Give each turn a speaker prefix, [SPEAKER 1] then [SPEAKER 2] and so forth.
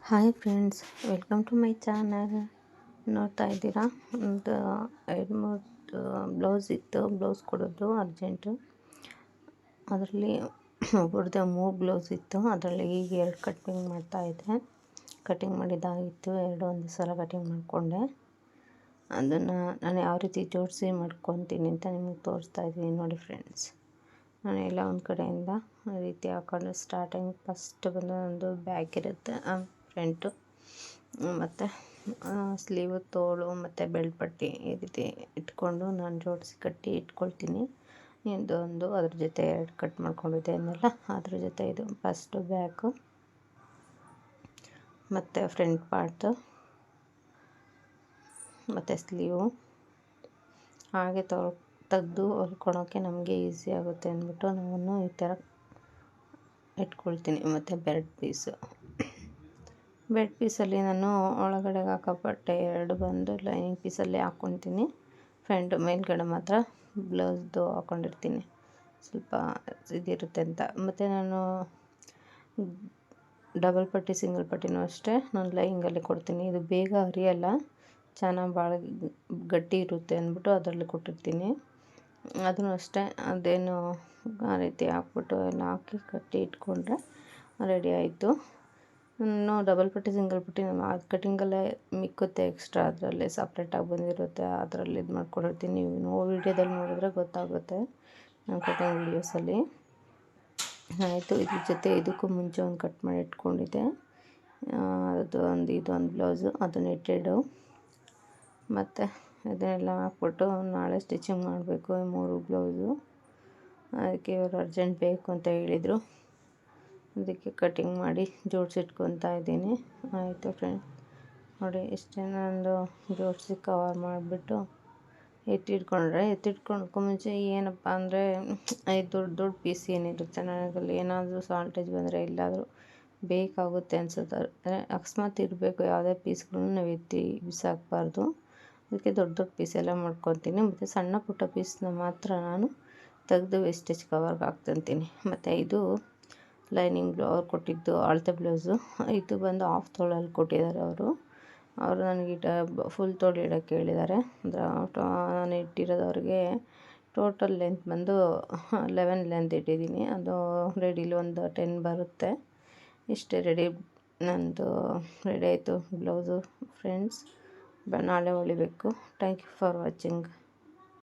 [SPEAKER 1] Hi friends, welcome to my channel. ನೋಡ್ತಾ ಇದ್ದೀರಾ, ಒಂದು 2-3 ಬ್ಲೌಸ್ ಇತ್ತು. ಬ್ಲೌಸ್ ಕೊಡೋದು ಅರ್ಜೆಂಟು. ಅದರಲ್ಲಿ ಒಬ್ಬರದ್ದು 3 ಬ್ಲೌಸ್ ಇತ್ತು. ಅದರಲ್ಲಿ ಈಗ 2 ಕಟ್ಟಿಂಗ್ ಮಾಡ್ತಾಯಿದ್ದೆ. ಕಟ್ಟಿಂಗ್ ಮಾಡಿದ್ದಾಗಿತ್ತು, 2 ಒಂದೇ ಸಲ ಕಟ್ಟಿಂಗ್ ಮಾಡಿಕೊಂಡೆ. ಅದನ್ನು ನಾನು ಯಾವ ರೀತಿ ಜೋಡಿಸಿ ಮಾಡ್ಕೊತೀನಿ ಅಂತ ನಿಮಗೆ ತೋರಿಸ್ತಾ ಇದ್ದೀನಿ. ನೋಡಿ ಫ್ರೆಂಡ್ಸ್, ನಾನು ಎಲ್ಲ ಒಂದು ಕಡೆಯಿಂದ ಈ ರೀತಿ ಹಾಕೊಂಡು ಸ್ಟಾರ್ಟಿಂಗ್ ಫಸ್ಟ್ ಬಂದು ಒಂದು ಬ್ಯಾಕ್ ಇರುತ್ತೆ, ಫ್ರಂಟು, ಮತ್ತು ಸ್ಲೀವು, ತೋಳು ಮತ್ತು ಬೆಳ್ಪಟ್ಟಿ ಈ ರೀತಿ ಇಟ್ಕೊಂಡು ನಾನು ಜೋಡಿಸಿ ಕಟ್ಟಿ ಇಟ್ಕೊಳ್ತೀನಿ. ಇದೊಂದು ಅದ್ರ ಜೊತೆ 2 ಕಟ್ ಮಾಡ್ಕೊಂಡಿದ್ದೆ ಅಂದಲ್ಲ, ಅದ್ರ ಜೊತೆ ಇದು ಫಸ್ಟು ಬ್ಯಾಕು ಮತ್ತು ಫ್ರಂಟ್ ಪಾರ್ಟು ಮತ್ತು ಸ್ಲೀವು ಹಾಗೆ ತೆಗೆದು ಹೊಲ್ಕೊಳೋಕ್ಕೆ ನಮಗೆ ಈಸಿ ಆಗುತ್ತೆ ಅಂದ್ಬಿಟ್ಟು ನಾನು ಈ ಥರ ಇಟ್ಕೊಳ್ತೀನಿ. ಮತ್ತು ಬೆಡ್ ಪೀಸಲ್ಲಿ ನಾನು ಒಳಗಡೆ ಹಾಕೋ ಬಟ್ಟೆ 2 ಬಂದು ಲೈನಿಂಗ್ ಪೀಸಲ್ಲಿ ಹಾಕ್ಕೊತೀನಿ. ಫ್ರಂಟ್ ಮೇಲ್ಗಡೆ ಮಾತ್ರ ಬ್ಲೌಸ್ದು ಹಾಕ್ಕೊಂಡಿರ್ತೀನಿ, ಸ್ವಲ್ಪ ಇದಿರುತ್ತೆ ಅಂತ. ಮತ್ತು ನಾನು ಡಬಲ್ ಪಟ್ಟಿ ಸಿಂಗಲ್ ಪಟ್ಟಿನೂ ಅಷ್ಟೇ ನಾನು ಲೈನಿಂಗಲ್ಲಿ ಕೊಡ್ತೀನಿ. ಇದು ಬೇಗ ಹರಿಯಲ್ಲ, ಚೆನ್ನಾಗಿ ಭಾಳ ಗಟ್ಟಿ ಇರುತ್ತೆ ಅಂದ್ಬಿಟ್ಟು ಅದರಲ್ಲಿ ಕೊಟ್ಟಿರ್ತೀನಿ. ಅದೂ ಅಷ್ಟೇ, ಅದೇನು ಆ ರೀತಿ ಹಾಕ್ಬಿಟ್ಟು ಎಲ್ಲ ಹಾಕಿ ಕಟ್ಟಿ ಇಟ್ಕೊಂಡ್ರೆ ರೆಡಿ ಆಯಿತು. ಇನ್ನು ಡಬಲ್ ಪಟ್ಟಿ ಸಿಂಗಲ್ ಪಟ್ಟಿ ನಾನು ಆ ಕಟ್ಟಿಂಗಲ್ಲೇ ಮಿಕ್ಕುತ್ತೆ ಎಕ್ಸ್ಟ್ರಾ, ಅದರಲ್ಲೇ ಸಪ್ರೇಟಾಗಿ ಬಂದಿರುತ್ತೆ, ಅದರಲ್ಲಿ ಇದು ಮಾಡ್ಕೊಂಡಿರ್ತೀನಿ. ನೀವು ವೀಡಿಯೋದಲ್ಲಿ ನೋಡಿದ್ರೆ ಗೊತ್ತಾಗುತ್ತೆ, ನಾನು ಕಟ್ಟಿಂಗ್ ವೀಡಿಯೋಸಲ್ಲಿ. ಆಯಿತು, ಇದ್ರ ಜೊತೆ ಇದಕ್ಕೂ ಮುಂಚೆ ಒಂದು ಕಟ್ ಮಾಡಿ ಇಟ್ಕೊಂಡಿದ್ದೆ. ಇದೊಂದು ಬ್ಲೌಸು, ಅದು ನೆಟ್ಟೆಡು. ಮತ್ತು ಇದನ್ನೆಲ್ಲ ಹಾಕ್ಬಿಟ್ಟು ನಾಳೆ ಸ್ಟಿಚಿಂಗ್ ಮಾಡಬೇಕು ಈ 3 ಬ್ಲೌಸು. ಅದಕ್ಕೆ ಇವರು ಅರ್ಜೆಂಟ್ ಬೇಕು ಅಂತ ಹೇಳಿದರು, ಅದಕ್ಕೆ ಕಟಿಂಗ್ ಮಾಡಿ ಜೋಡಿಸಿಟ್ಕೊತಾ ಇದ್ದೀನಿ. ಆಯಿತು ಫ್ರೆಂಡ್ಸ್, ನೋಡಿ ಇಷ್ಟೇ. ನಂದು ಜೋಡಿಸಿ ಕವರ್ ಮಾಡಿಬಿಟ್ಟು ಎತ್ತಿಟ್ಕೊಳಕ್ಕೂ ಮುಂಚೆ ಏನಪ್ಪ ಅಂದರೆ ಈ ದೊಡ್ಡ ಪೀಸ್ ಏನಿರುತ್ತೆ, ನನಗಲ್ಲಿ ಏನಾದರೂ ಸಾಲ್ಟೇಜ್ ಬಂದರೆ ಎಲ್ಲಾದರೂ ಬೇಕಾಗುತ್ತೆ ಅನಿಸುತ್ತೆ. ಅಕಸ್ಮಾತ್ ಇರಬೇಕು, ಯಾವುದೇ ಪೀಸ್ಗಳೂ ನಾವು ಎತ್ತಿ ಬಿಸಾಕಬಾರ್ದು. ಅದಕ್ಕೆ ದೊಡ್ಡ ಪೀಸ್ ಎಲ್ಲ ಮಾಡ್ಕೊತೀನಿ. ಮತ್ತು ಸಣ್ಣ ಪುಟ್ಟ ಪೀಸ್ನ ಮಾತ್ರ ನಾನು ತೆಗೆದು ವೇಸ್ಟೇಜ್ ಕವರ್ಗೆ ಹಾಕ್ತಂತೀನಿ. ಮತ್ತು ಇದು ಲೈನಿಂಗ್ ಅವ್ರು ಕೊಟ್ಟಿದ್ದು ಅಳತೆ ಬ್ಲೌಸು. ಇದು ಬಂದು ಹಾಫ್ ತೋಳಲ್ಲಿ ಕೊಟ್ಟಿದ್ದಾರೆ ಅವರು ನನಗೆ ಫುಲ್ ತೋಳು ಇಡೋಕ್ಕೆ ಹೇಳಿದ್ದಾರೆ. ನಾನು ಇಟ್ಟಿರೋದು ಅವ್ರಿಗೆ ಟೋಟಲ್ ಲೆಂತ್ ಬಂದು 11 ಲೆಂತ್ ಇಟ್ಟಿದ್ದೀನಿ. ಅದು ರೆಡಿಲಿ ಒಂದು 10 ಬರುತ್ತೆ. ಇಷ್ಟೇ ರೆಡಿ, ನಂದು ರೆಡಿ ಆಯಿತು ಬ್ಲೌಸು ಫ್ರೆಂಡ್ಸ್. ನಾಳೆ ಹೊಲಿಬೇಕು. Thank you for watching.